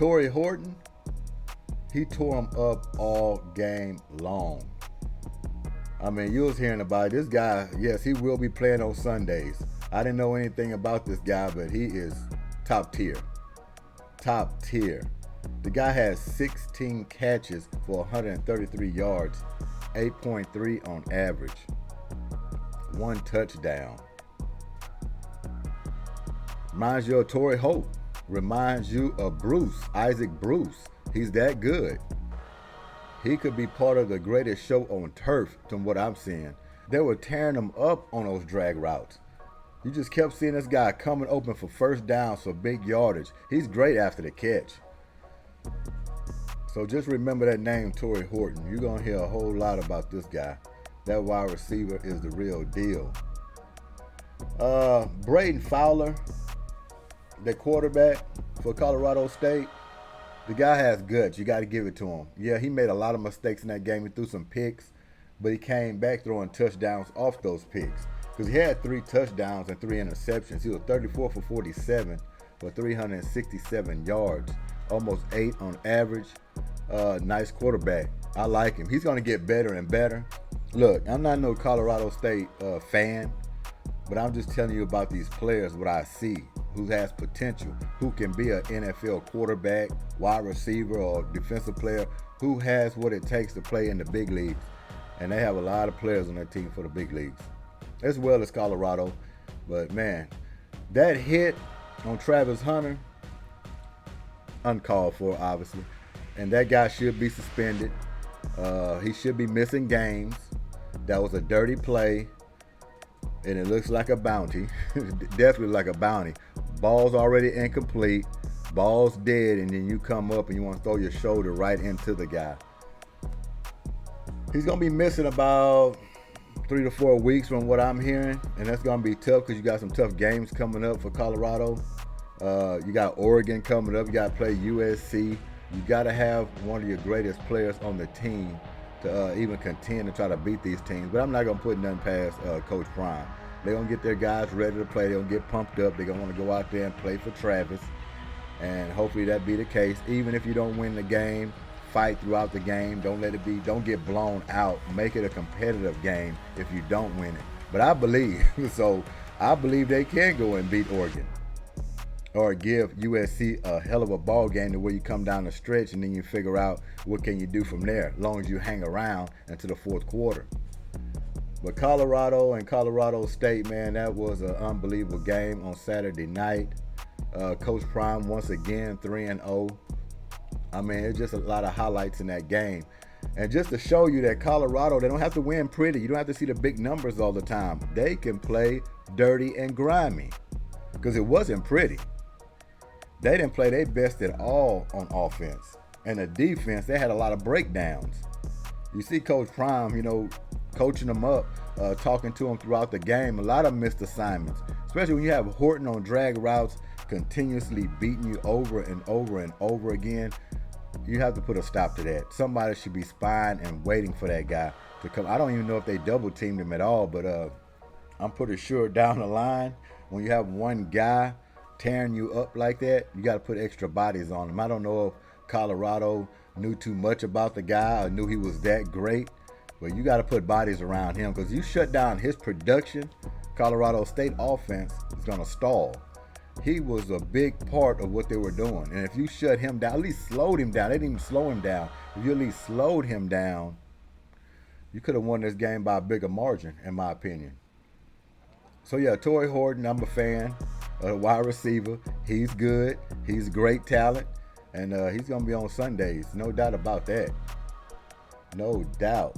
Torrey Horton, he tore him up all game long. I mean, you was hearing about it. This guy, yes, he will be playing on Sundays. I didn't know anything about this guy, but he is top tier. Top tier. The guy has 16 catches for 133 yards, 8.3 on average. 1 touchdown. Reminds you of Torrey Holt. Reminds you of Isaac Bruce. He's that good. He could be part of the greatest show on turf from what I'm seeing. They were tearing him up on those drag routes. You just kept seeing this guy coming open for first downs for big yardage. He's great after the catch. So just remember that name, Torrey Horton. You're going to hear a whole lot about this guy. That wide receiver is the real deal. Braden Fowler, the quarterback for Colorado State. The guy has guts. You got to give it to him. Yeah, he made a lot of mistakes in that game. He threw some picks, but he came back throwing touchdowns off those picks. Because he had 3 touchdowns and 3 interceptions. He was 34 for 47 for 367 yards. Almost 8 on average. Nice quarterback. I like him. He's going to get better and better. Look, I'm not no Colorado State fan, but I'm just telling you about these players, what I see, who has potential, who can be an NFL quarterback, wide receiver, or defensive player, who has what it takes to play in the big leagues. And they have a lot of players on their team for the big leagues, as well as Colorado. But man, that hit on Travis Hunter, uncalled for, obviously. And that guy should be suspended. He should be missing games. That was a dirty play. And it looks like a bounty. Definitely like a bounty. Ball's already incomplete. Ball's dead. And then you come up and you want to throw your shoulder right into the guy. He's going to be missing about 3 to 4 weeks from what I'm hearing. And that's going to be tough because you got some tough games coming up for Colorado. You got Oregon coming up. You got to play USC. You got to have one of your greatest players on the team to even contend to try to beat these teams. But I'm not going to put nothing past Coach Prime. They're going to get their guys ready to play. They're going to get pumped up. They're going to want to go out there and play for Travis. And hopefully that be the case. Even if you don't win the game, fight throughout the game. Don't let it be, don't get blown out. Make it a competitive game if you don't win it. But I believe, I believe they can go and beat Oregon. Or give USC a hell of a ball game to where you come down the stretch and then you figure out what can you do from there, as long as you hang around until the fourth quarter. But Colorado and Colorado State, man, that was an unbelievable game on Saturday night. Coach Prime, once again, 3-0. I mean, it's just a lot of highlights in that game. And just to show you that Colorado, they don't have to win pretty. You don't have to see the big numbers all the time. They can play dirty and grimy because it wasn't pretty. They didn't play their best at all on offense. And the defense, they had a lot of breakdowns. You see Coach Prime, coaching them up, talking to them throughout the game. A lot of missed assignments, especially when you have Horton on drag routes continuously beating you over and over and over again. You have to put a stop to that. Somebody should be spying and waiting for that guy to come. I don't even know if they double teamed him at all, but I'm pretty sure down the line, when you have one guy tearing you up like that, you got to put extra bodies on him. I don't know if Colorado knew too much about the guy or knew he was that great, but you got to put bodies around him because you shut down his production, Colorado State offense is going to stall. He was a big part of what they were doing. And if you shut him down, at least slowed him down. They didn't even slow him down. If you at least slowed him down, you could have won this game by a bigger margin, in my opinion. So yeah, Torrey Horton, I'm a fan. Wide receiver, he's good. He's great talent, and he's gonna be on Sundays. No doubt about that. No doubt.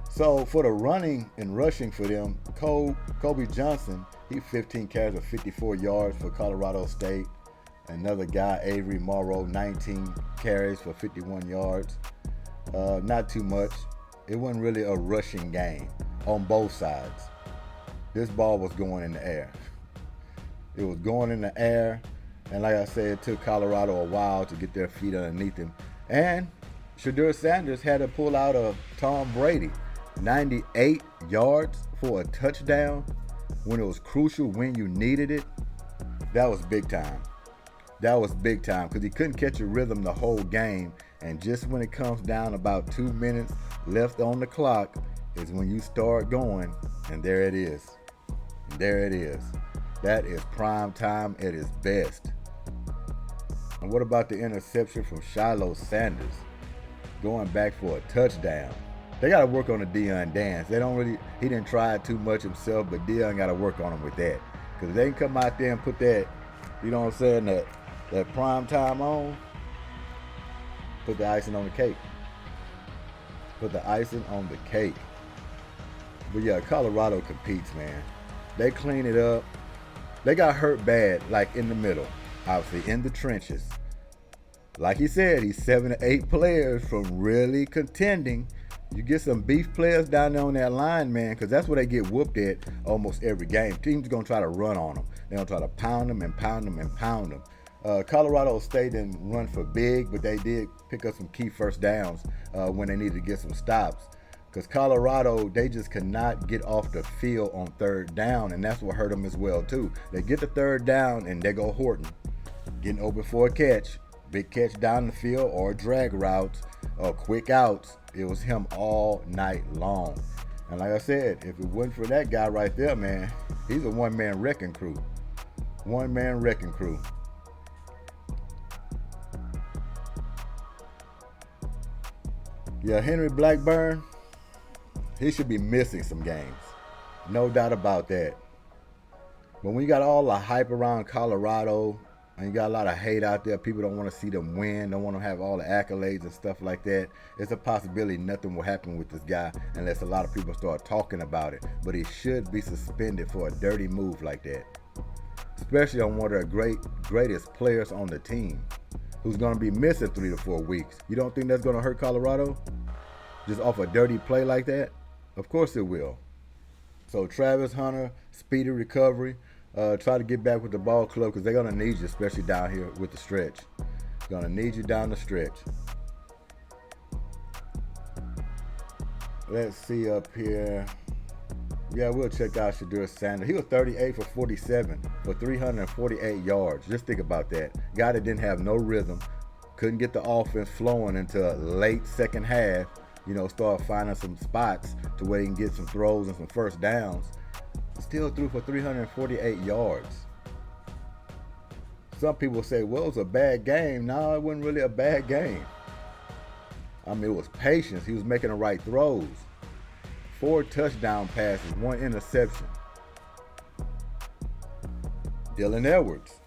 So for the running and rushing for them, Kobe Johnson, he 15 carries for 54 yards for Colorado State. Another guy, Avery Morrow, 19 carries for 51 yards. Not too much. It wasn't really a rushing game on both sides. This ball was going in the air. It was going in the air, and like I said, it took Colorado a while to get their feet underneath him. And Shedeur Sanders had to pull out a Tom Brady, 98 yards for a touchdown when it was crucial, when you needed it. That was big time. That was big time because he couldn't catch a rhythm the whole game. And just when it comes down about 2 minutes left on the clock is when you start going, and there it is. There it is. That is prime time at its best. And what about the interception from Shiloh Sanders? Going back for a touchdown. They got to work on the Deion dance. He didn't try it too much himself, but Deion got to work on him with that. Because if they can come out there and put that, you know what I'm saying, that prime time on, put the icing on the cake. Put the icing on the cake. But yeah, Colorado competes, man. They clean it up. They got hurt bad, like in the middle, obviously, in the trenches. Like he said, he's 7 to 8 players from really contending. You get some beef players down there on that line, man, because that's where they get whooped at almost every game. Teams are going to try to run on them. They're going to try to pound them and pound them and pound them. Colorado State didn't run for big, but they did pick up some key first downs when they needed to get some stops. Because Colorado, they just cannot get off the field on third down, and that's what hurt them as well, too. They get the third down, and they go Horton, getting open for a catch. Big catch down the field or drag routes or quick outs. It was him all night long. And like I said, if it wasn't for that guy right there, man, he's a one-man wrecking crew. One-man wrecking crew. Yeah, Henry Blackburn, he should be missing some games. No doubt about that. But when you got all the hype around Colorado, and you got a lot of hate out there, people don't want to see them win, don't want to have all the accolades and stuff like that, it's a possibility nothing will happen with this guy unless a lot of people start talking about it. But he should be suspended for a dirty move like that, especially on one of the greatest players on the team who's going to be missing 3 to 4 weeks. You don't think that's going to hurt Colorado? Just off a dirty play like that? Of course it will. So Travis Hunter, speedy recovery. Try to get back with the ball club because they're going to need you, especially down here with the stretch. Going to need you down the stretch. Let's see up here. Yeah, we'll check out Shadur Sanders. He was 38 for 47 for 348 yards. Just think about that. Guy that didn't have no rhythm, couldn't get the offense flowing until late second half. You know, start finding some spots to where he can get some throws and some first downs. Still threw for 348 yards. Some people say, well, it was a bad game. No, it wasn't really a bad game. I mean, it was patience. He was making the right throws. 4 touchdown passes, 1 interception. Dylan Edwards.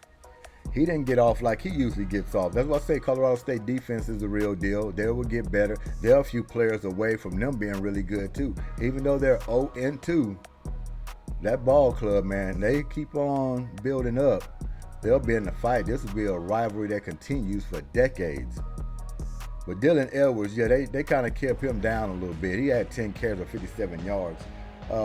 He didn't get off like he usually gets off. That's why I say Colorado State defense is the real deal. They will get better. They're a few players away from them being really good, too. Even though they're 0-2, that ball club, man, they keep on building up. They'll be in the fight. This will be a rivalry that continues for decades. But Dylan Edwards, yeah, they kind of kept him down a little bit. He had 10 carries for 57 yards.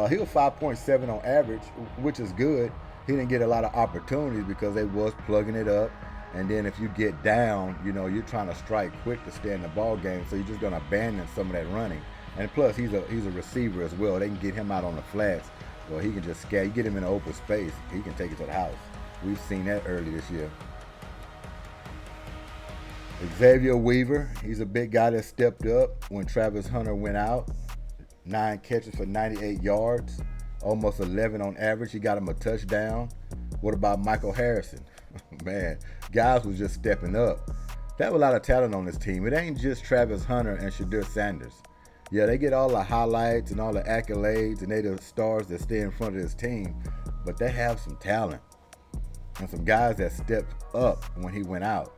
He was 5.7 on average, which is good. He didn't get a lot of opportunities because they was plugging it up. And then if you get down, you know, you're trying to strike quick to stay in the ball game, so you're just going to abandon some of that running. And plus, he's a receiver as well. They can get him out on the flats. Well, he can just scatter. You get him in an open space, he can take it to the house. We've seen that early this year. Xavier Weaver, he's a big guy that stepped up when Travis Hunter went out. 9 catches for 98 yards, almost 11 on average. He got him a touchdown. What about Michael Harrison? Man, guys was just stepping up. They have a lot of talent on this team. It ain't just Travis Hunter and Shadur Sanders. Yeah, they get all the highlights and all the accolades, and they're the stars that stay in front of this team. But they have some talent and some guys that stepped up when he went out.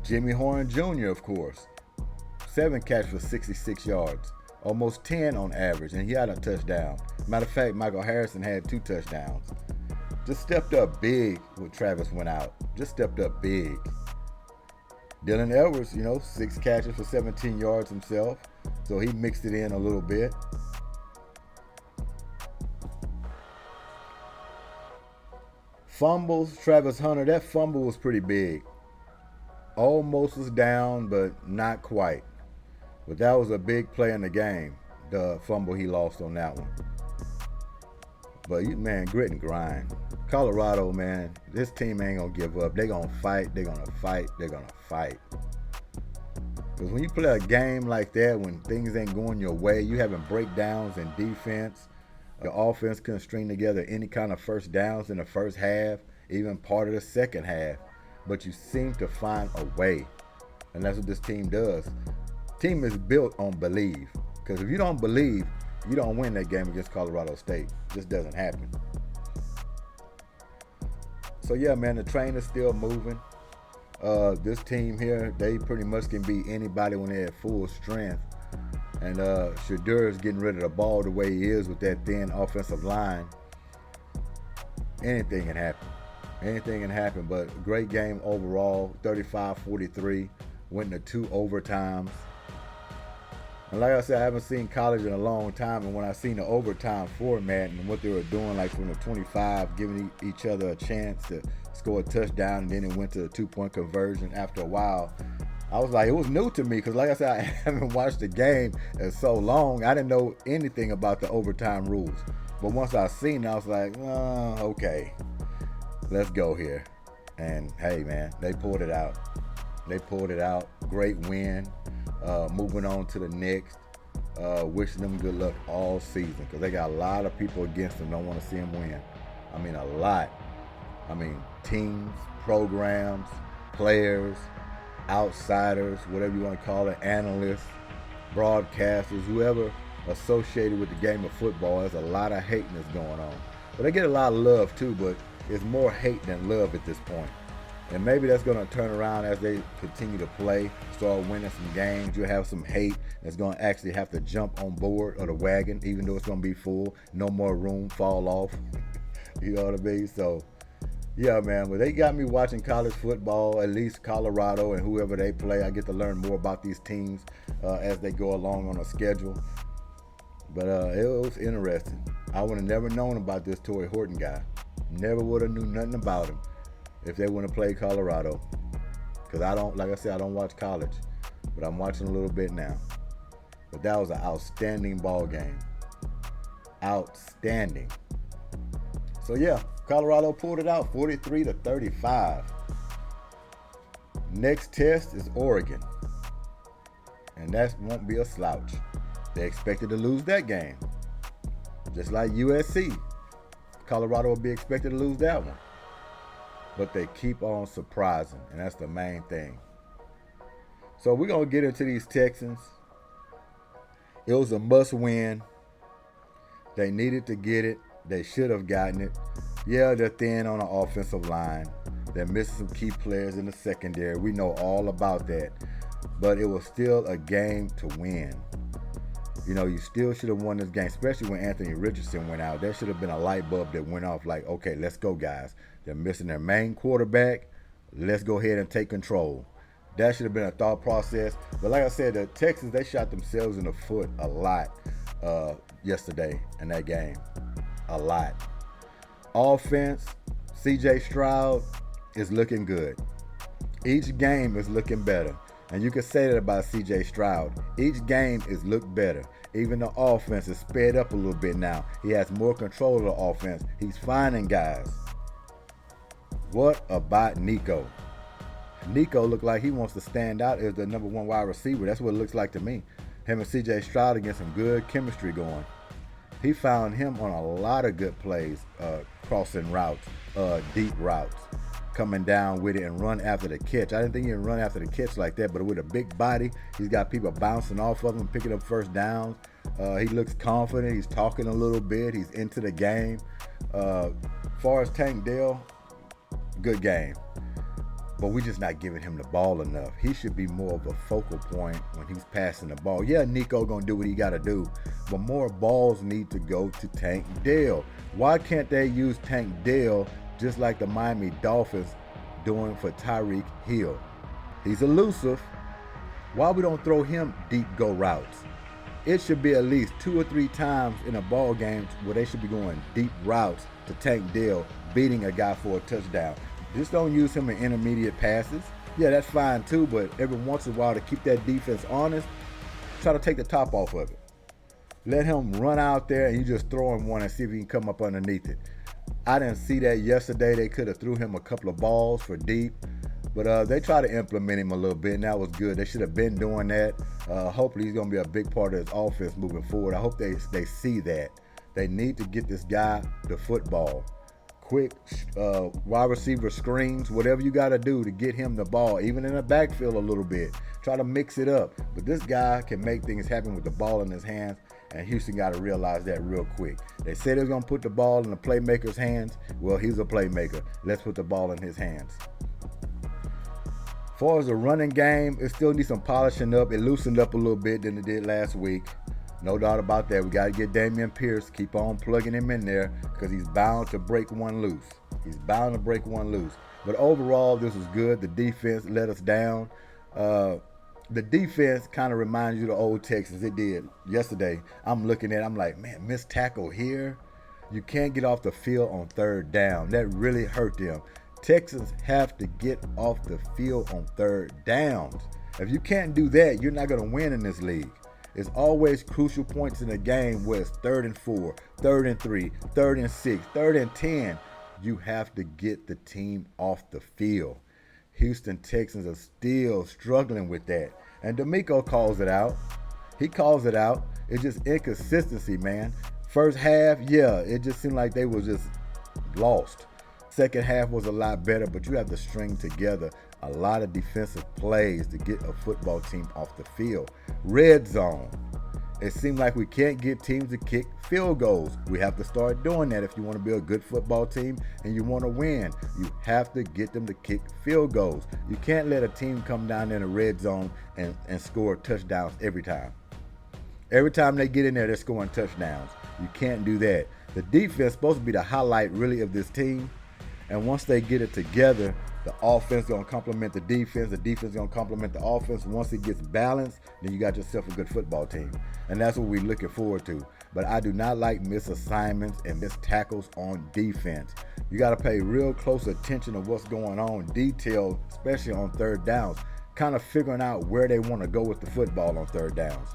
Jimmy Horn Jr., of course. 7 catches for 66 yards. Almost 10 on average, and he had a touchdown. Matter of fact, Michael Harrison had 2 touchdowns. Just stepped up big when Travis went out. Just stepped up big. Dylan Edwards, 6 catches for 17 yards himself. So he mixed it in a little bit. Fumbles, Travis Hunter, that fumble was pretty big. Almost was down, but not quite. But that was a big play in the game, the fumble he lost on that one. But man, grit and grind. Colorado, man, this team ain't gonna give up. They're gonna fight. They're gonna fight. They're gonna fight. Because when you play a game like that, when things ain't going your way, you having breakdowns in defense. The offense couldn't string together any kind of first downs in the first half, even part of the second half. But you seem to find a way. And that's what this team does. Team is built on believe. Because if you don't believe, you don't win that game against Colorado State. It just doesn't happen. So yeah, man, the train is still moving. This team here, they pretty much can beat anybody when they're at full strength. And Shedeur is getting rid of the ball the way he is with that thin offensive line. Anything can happen. Anything can happen, but great game overall. 35-43, went into 2 overtimes. And like I said, I haven't seen college in a long time, and when I seen the overtime format and what they were doing, like from the 25, giving each other a chance to score a touchdown, and then it went to a 2-point conversion after a while, I was like, it was new to me, because like I said, I haven't watched the game in so long. I didn't know anything about the overtime rules. But once I seen it, I was like, oh, okay, let's go here. And hey, man, they pulled it out. They pulled it out. Great win. Moving on to the next. Wishing them good luck all season, because they got a lot of people against them. Don't want to see them win. I mean, a lot. I mean, teams, programs, players, outsiders, whatever you want to call it, analysts, broadcasters, whoever associated with the game of football. There's a lot of hating that's going on. But they get a lot of love too, but it's more hate than love at this point. And maybe that's going to turn around as they continue to play, start winning some games. You'll have some hate that's going to actually have to jump on board of the wagon, even though it's going to be full. No more room, fall off. You know what I mean? So, yeah, man. But they got me watching college football, at least Colorado and whoever they play. I get to learn more about these teams as they go along on a schedule. But it was interesting. I would have never known about this Torrey Horton guy. Never would have knew nothing about him if they wouldn't have played Colorado. Because I don't, like I said, I don't watch college, but I'm watching a little bit now. But that was an outstanding ball game. Outstanding. So yeah, Colorado pulled it out 43-35. Next test is Oregon. And that won't be a slouch. They expected to lose that game. Just like USC. Colorado will be expected to lose that one. But they keep on surprising, and that's the main thing. So we're going to get into these Texans. It was a must-win. They needed to get it. They should have gotten it. Yeah, they're thin on the offensive line. They're missing some key players in the secondary. We know all about that. But it was still a game to win. You know, you still should have won this game, especially when Anthony Richardson went out. There should have been a light bulb that went off like, okay, let's go, guys. They're missing their main quarterback. Let's go ahead and take control. That should have been a thought process. But like I said, the Texans, they shot themselves in the foot a lot yesterday in that game. A lot. Offense, C.J. Stroud is looking good. Each game is looking better. And you can say that about C.J. Stroud. Each game is looked better. Even the offense is sped up a little bit now. He has more control of the offense. He's finding guys. What about Nico? Nico looked like he wants to stand out as the number 1 wide receiver. That's what it looks like to me. Him and C.J. Stroud getting some good chemistry going. He found him on a lot of good plays, crossing routes, deep routes, coming down with it and run after the catch. I didn't think he'd run after the catch like that, but with a big body, he's got people bouncing off of him, picking up first downs. He looks confident. He's talking a little bit. He's into the game. Far as Tank Dell, good game. But we're just not giving him the ball enough. He should be more of a focal point when he's passing the ball. Yeah, Nico gonna do what he gotta do, but more balls need to go to Tank Dell. Why can't they use Tank Dell just like the Miami Dolphins doing for Tyreek Hill? He's elusive. Why we don't throw him deep go routes? It should be at least 2 or 3 times in a ball game where they should be going deep routes to Tank Dell, beating a guy for a touchdown. Just don't use him in intermediate passes. Yeah, that's fine too, but every once in a while to keep that defense honest, try to take the top off of it. Let him run out there and you just throw him one and see if he can come up underneath it. I didn't see that yesterday. They could have threw him a couple of balls for deep. But they tried to implement him a little bit, and that was good. They should have been doing that. Hopefully he's going to be a big part of his offense moving forward. I hope they see that. They need to get this guy the football. Quick wide receiver screens, whatever you got to do to get him the ball, even in the backfield a little bit. Try to mix it up. But this guy can make things happen with the ball in his hands, and Houston got to realize that real quick. They said they was going to put the ball in the playmaker's hands. Well, he's a playmaker. Let's put the ball in his hands. As far as the running game, it still needs some polishing up. It loosened up a little bit than it did last week. No doubt about that. We got to get Damian Pierce, keep on plugging him in there because he's bound to break one loose. He's bound to break one loose. But overall, this was good. The defense let us down. The defense kind of reminds you of the old Texans. It did yesterday. I'm looking at it, I'm like, man, missed tackle here. You can't get off the field on third down. That really hurt them. Texans have to get off the field on third downs. If you can't do that, you're not going to win in this league. It's always crucial points in the game where it's 3rd and 4, 3rd and 3, 3rd and 6, 3rd and 10. You have to get the team off the field. Houston Texans are still struggling with that. And D'Amico calls it out. He calls it out. It's just inconsistency, man. First half, yeah, it just seemed like they were just lost. Second half was a lot better, but you have to string together a lot of defensive plays to get a football team off the field. Red zone. It seemed like we can't get teams to kick field goals. We have to start doing that if you want to be a good football team and you want to win. You have to get them to kick field goals. You can't let a team come down in the red zone and score touchdowns every time. Every time they get in there, they're scoring touchdowns. You can't do that. The defense is supposed to be the highlight, really, of this team. And once they get it together, the offense is going to complement the defense is going to complement the offense. Once it gets balanced, then you got yourself a good football team. And that's what we're looking forward to. But I do not like missed assignments and missed tackles on defense. You got to pay real close attention to what's going on, detail, especially on third downs, kind of figuring out where they want to go with the football on third downs.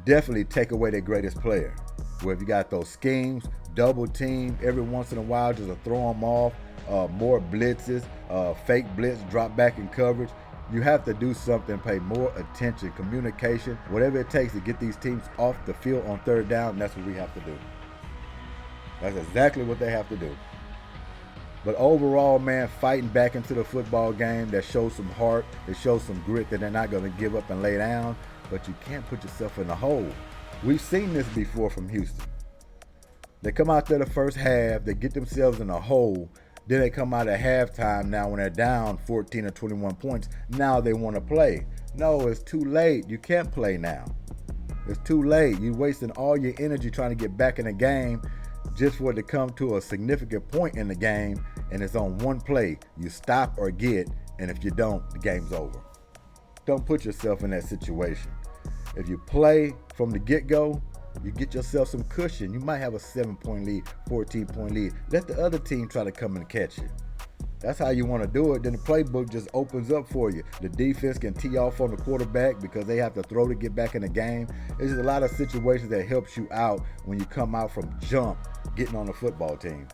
Definitely take away their greatest player. Where if you got those schemes, double team, every once in a while just to throw them off, more blitzes, fake blitz, drop back in coverage. You have to do something, pay more attention, communication, whatever it takes to get these teams off the field on third down, and that's what we have to do. That's exactly what they have to do. But overall, man, fighting back into the football game, that shows some heart, that shows some grit, that they're not going to give up and lay down, but you can't put yourself in a hole. We've seen this before from Houston. They come out there the first half, they get themselves in a hole, then they come out at halftime now when they're down 14 or 21 points. Now they want to play. No, it's too late. You can't play now. It's too late. You're wasting all your energy trying to get back in the game just for it to come to a significant point in the game, and it's on one play. You stop or get, and if you don't, the game's over. Don't put yourself in that situation. If you play from the get-go, you get yourself some cushion. You might have a 7-point lead, 14-point lead. Let the other team try to come and catch you. That's how you want to do it. Then the playbook just opens up for you. The defense can tee off on the quarterback because they have to throw to get back in the game. There's just a lot of situations that helps you out when you come out from jump getting on the football team.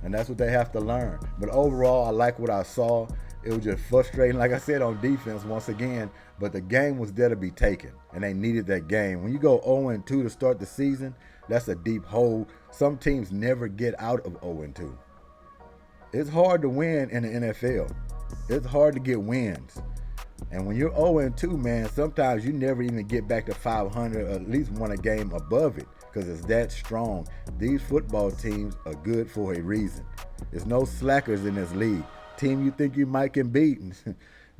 And that's what they have to learn. But overall, I like what I saw. It was just frustrating, like I said, on defense once again. But the game was there to be taken, and they needed that game. When you go 0-2 to start the season, that's a deep hole. Some teams never get out of 0-2. It's hard to win in the NFL. It's hard to get wins. And when you're 0-2, man, sometimes you never even get back to 500 or at least won a game above it because it's that strong. These football teams are good for a reason. There's no slackers in this league. Team you think you might can beat,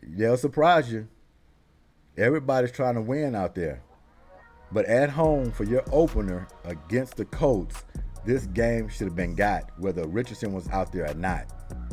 they'll surprise you. Everybody's trying to win out there. But at home for your opener against the Colts, this game should have been got, whether Richardson was out there or not.